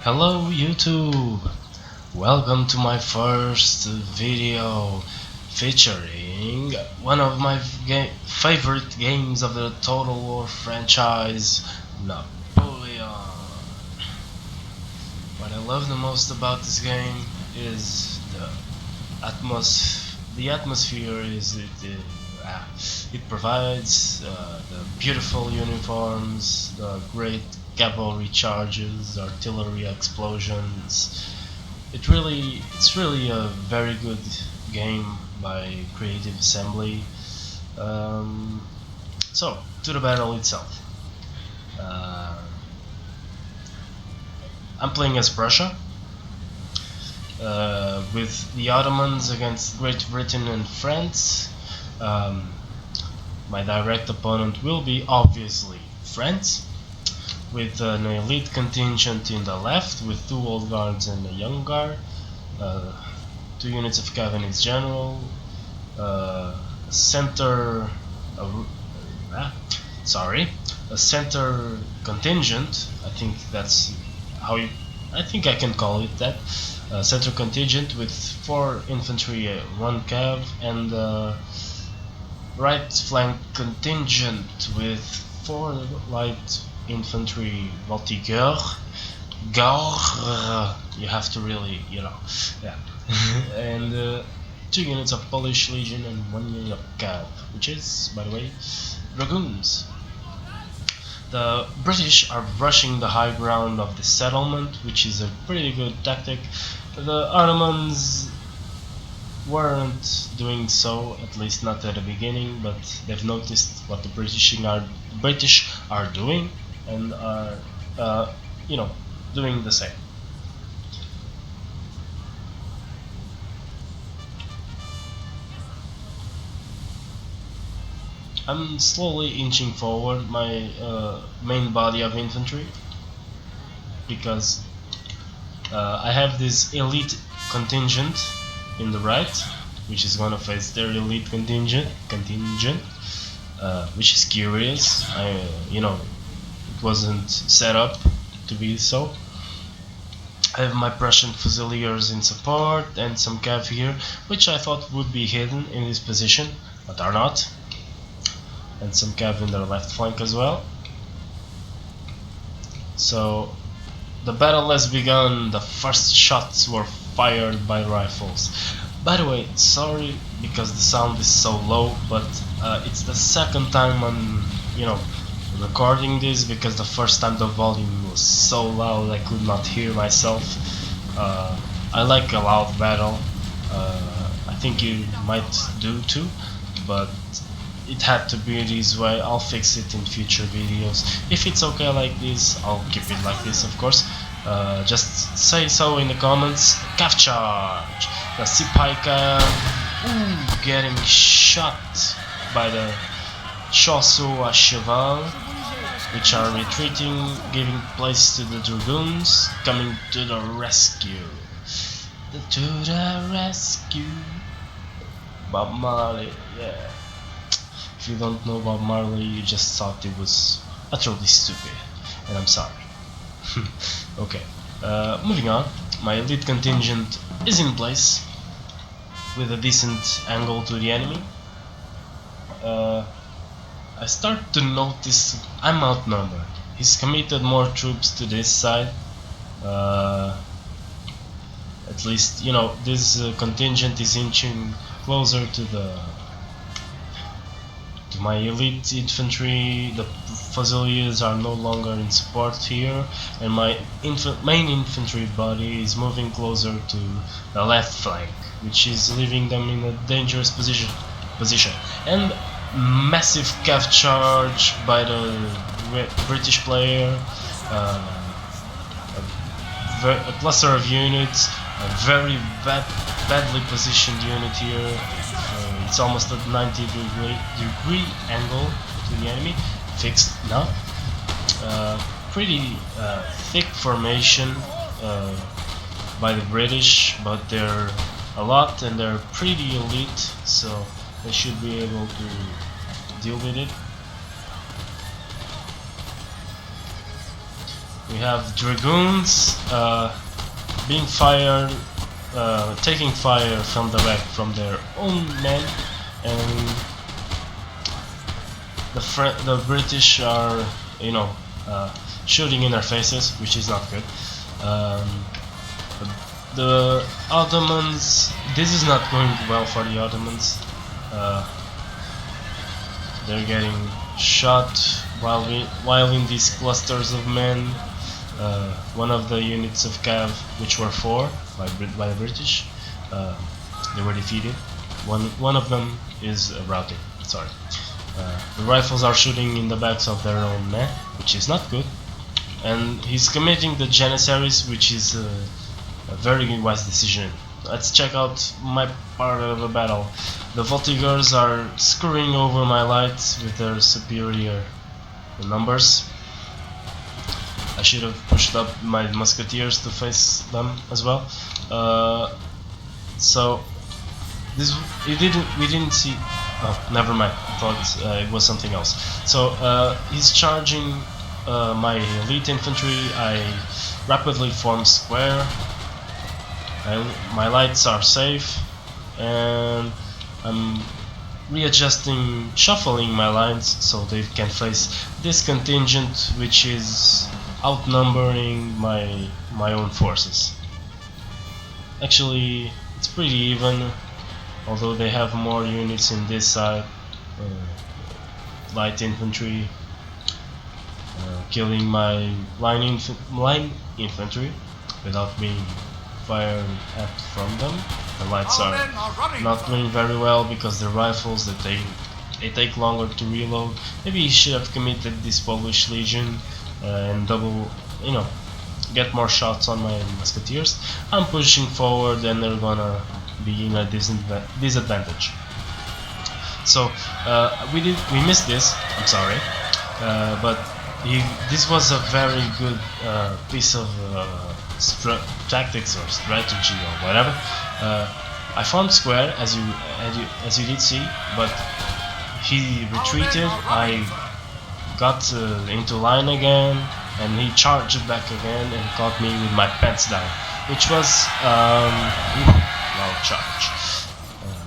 Hello YouTube! Welcome to my first video featuring one of my favorite games of the Total War franchise, Napoleon. What I love the most about this game is the atmosphere is it provides the beautiful uniforms, the great cavalry charges, artillery explosions. It's really a very good game by Creative Assembly. So to the battle itself. Uh, I'm playing as Prussia. With the Ottomans against Great Britain and France. My direct opponent will be obviously France, with an elite contingent in the left, with 2 old guards and a young guard, 2 units of Cavanese general, center, a center contingent. I think that's how you. I think I can call it that. Center contingent with 4 infantry, 1 cav, and right flank contingent with 4 light infantry voltigeurs. You have to really, yeah. And 2 units of Polish Legion and 1 unit of cav, which is, by the way, dragoons. The British are rushing the high ground of the settlement, which is a pretty good tactic. The Ottomans weren't doing so, at least not at the beginning, but they've noticed what the British are doing and are, doing the same. I'm slowly inching forward my main body of infantry because I have this elite contingent in the right, which is gonna face their elite contingent, which is curious. It wasn't set up to be so. I have my Prussian Fusiliers in support and some cav here, which I thought would be hidden in this position, but are not. And some cav in their left flank as well. So the battle has begun. The first shots were fired by rifles. By the way, sorry because the sound is so low, but it's the second time I'm, recording this, because the first time the volume was so loud I could not hear myself. I like a loud battle. I think you might do too, but it had to be this way. I'll fix it in future videos. If it's okay like this, I'll keep it like this, of course. Just say so in the comments. Cav charge! The Sipaika getting shot by the Chasseurs à cheval, which are retreating, giving place to the dragoons coming to the rescue. To the rescue. Bob Marley, yeah. If you don't know Bob Marley, you just thought it was utterly stupid, and I'm sorry. Okay, moving on. My elite contingent is in place with a decent angle to the enemy. I start to notice I'm outnumbered. He's committed more troops to this side. At least, this contingent is inching closer to my elite infantry. The Fusiliers are no longer in support here, and my main infantry body is moving closer to the left flank, which is leaving them in a dangerous position. And massive cav charge by the British player, a cluster of units, a very badly positioned unit here. It's almost at 90-degree angle to the enemy. Fixed now. Pretty thick formation by the British, but they're a lot and they're pretty elite, so they should be able to deal with it. We have dragoons being fired, taking fire from from their own men, and the British are, you know, shooting in their faces, which is not good. The Ottomans, this is not going well for the Ottomans. They're getting shot while in these clusters of men. One of the units of Cav, which were 4 by the British, they were defeated. One of them is routed. Sorry. The rifles are shooting in the backs of their own men, which is not good. And he's committing the Janissaries, which is a very wise decision. Let's check out my part of the battle. The Voltigeurs are screwing over my lights with their superior numbers. I should have pushed up my musketeers to face them as well. So this we didn't see. Oh, never mind. I thought it was something else. So he's charging my elite infantry. I rapidly form square. My lights are safe, and I'm readjusting, shuffling my lines so they can face this contingent, which is outnumbering my own forces. Actually, it's pretty even, although they have more units in this side. Light infantry killing my line infantry without being fired at from them. The lights are not doing very well because the rifles they take longer to reload. Maybe he should have committed this Polish Legion and get more shots on my musketeers. I'm pushing forward and they're gonna be in a disadvantage. So we missed this. I'm sorry, but this was a very good piece of tactics or strategy or whatever. I formed square as you did see, but he retreated. I got into line again, and he charged back again and caught me with my pants down, which was well charge,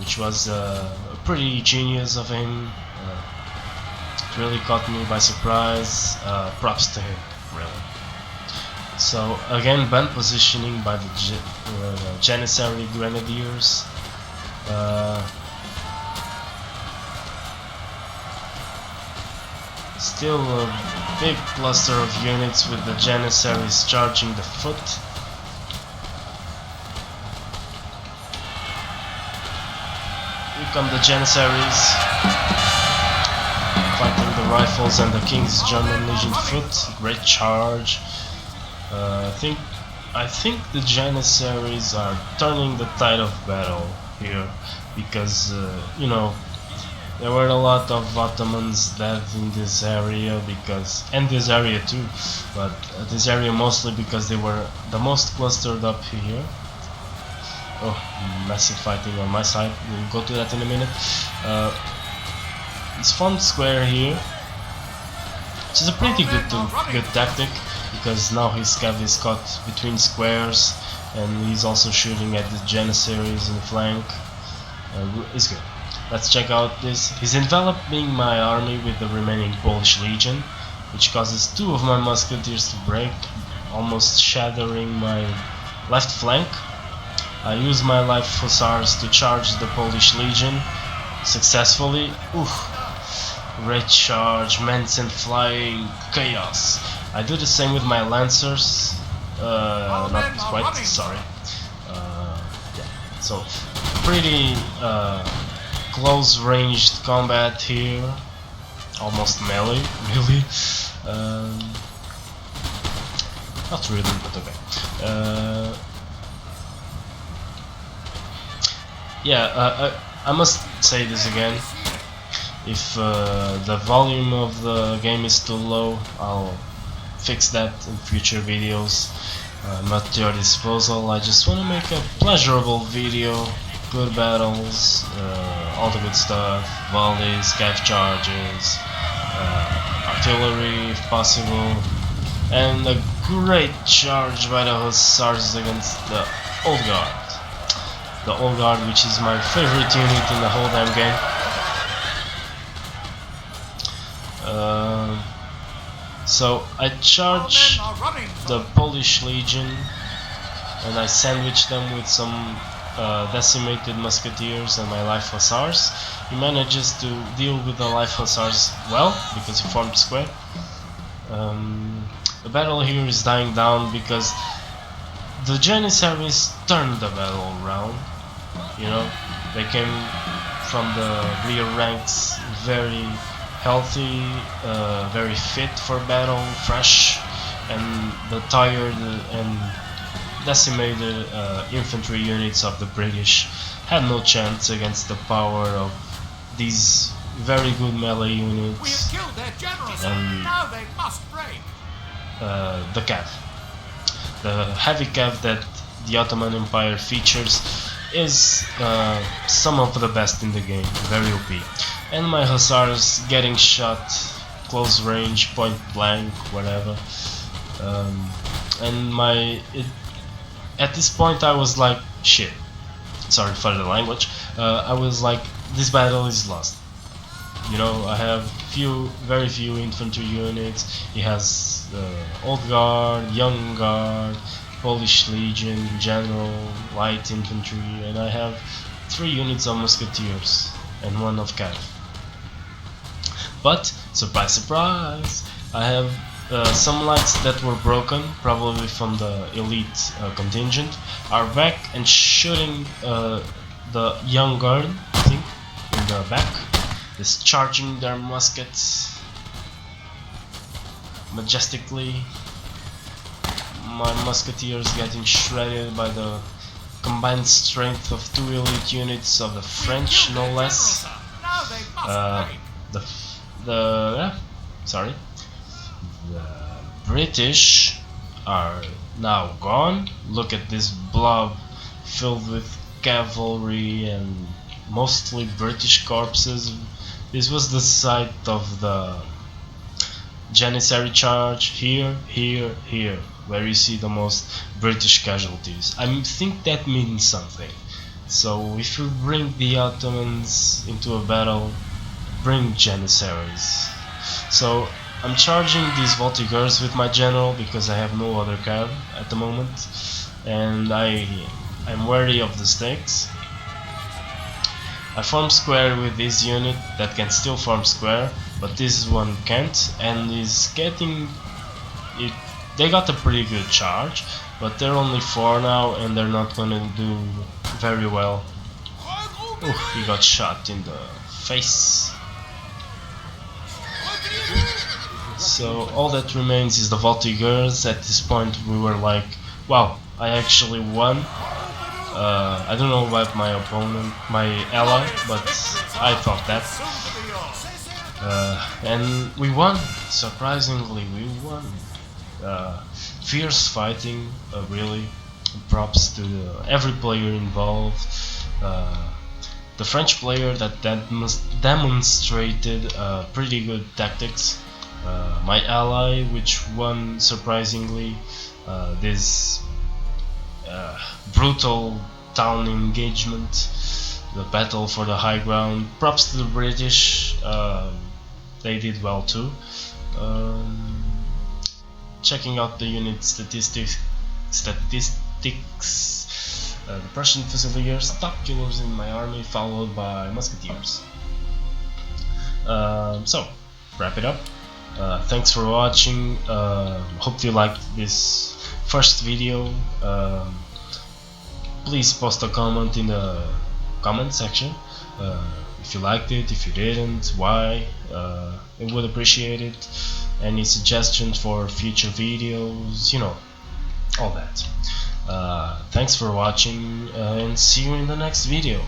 which was pretty genius of him. It really caught me by surprise. Props to him, really. So again, band positioning by the Janissary Grenadiers. Still a big cluster of units with the Janissaries charging the foot. Here come the Janissaries, fighting the rifles and the King's German Legion foot. Great charge. I think the Janissaries are turning the tide of battle here, because there were a lot of Ottomans dead in this area, and this area too, but this area mostly because they were the most clustered up here. Oh, massive fighting on my side. We'll go to that in a minute. It's formed square here, which is a pretty good tactic, because now his cav is caught between squares, and he's also shooting at the Janissaries in the flank. It's good. Let's check out this. He's enveloping my army with the remaining Polish Legion, which causes 2 of my musketeers to break, almost shattering my left flank. I use my light hussars to charge the Polish Legion successfully. Great charge, men sent flying, chaos. I do the same with my lancers. Not quite, sorry. Yeah. So pretty close ranged combat here, almost melee, really. Not really, but okay. I must say this again. If the volume of the game is too low, I'll fix that in future videos. I'm at your disposal. I just want to make a pleasurable video. Good battles, all the good stuff, volleys, cav charges, artillery if possible, and a great charge by the Hussars against the Old Guard. The Old Guard, which is my favorite unit in the whole damn game. So I charge the Polish Legion and I sandwich them with some decimated musketeers and my life hussars. He manages to deal with the life hussars well because he formed square. The battle here is dying down because the Janissaries turned the battle around. You know, they came from the rear ranks very healthy, very fit for battle, fresh, and the tired and decimated infantry units of the British had no chance against the power of these very good melee units. We have killed their generals, and now they must break. the cav. The heavy cav that the Ottoman Empire features is some of the best in the game, very OP. And my hussars getting shot close range, point blank, whatever. And at this point I was like, shit, sorry for the language, I was like, this battle is lost. You know, I have very few infantry units. He has Old Guard, Young Guard, Polish Legion, General, Light Infantry, and I have 3 units of Musketeers and 1 of Cav. But, surprise surprise, I have some lights that were broken, probably from the elite contingent, are back and shooting the Young Guard, I think, in the back, discharging their muskets majestically. My musketeers getting shredded by the combined strength of 2 elite units of the French, no less. The British are now gone. Look at this blob filled with cavalry and mostly British corpses. This was the site of the Janissary charge, here, where you see the most British casualties. I think that means something. So if you bring the Ottomans into a battle, bring Janissaries. So I'm charging these Voltigeurs with my general because I have no other cav at the moment, and I'm wary of the stakes. I form square with this unit that can still form square, but this one can't, and is getting it. They got a pretty good charge, but they're only 4 now and they're not gonna do very well. Ooh, he got shot in the face. So all that remains is the Voltigeurs. At this point we were like, wow, I actually won. I don't know about my opponent, my ally, but I thought that. And we won, surprisingly, we won. Fierce fighting, really. Props to every player involved. The French player that demonstrated pretty good tactics. My ally, which won surprisingly this brutal town engagement, the battle for the high ground. Props to the British, they did well too. Checking out the unit statistics, the Prussian Fusiliers, top killers in my army, followed by Musketeers. So, wrap it up. Thanks for watching. Hope you liked this first video. Please post a comment in the comment section if you liked it, if you didn't, why. I would appreciate it. Any suggestions for future videos, you know, all that. Thanks for watching, and see you in the next video.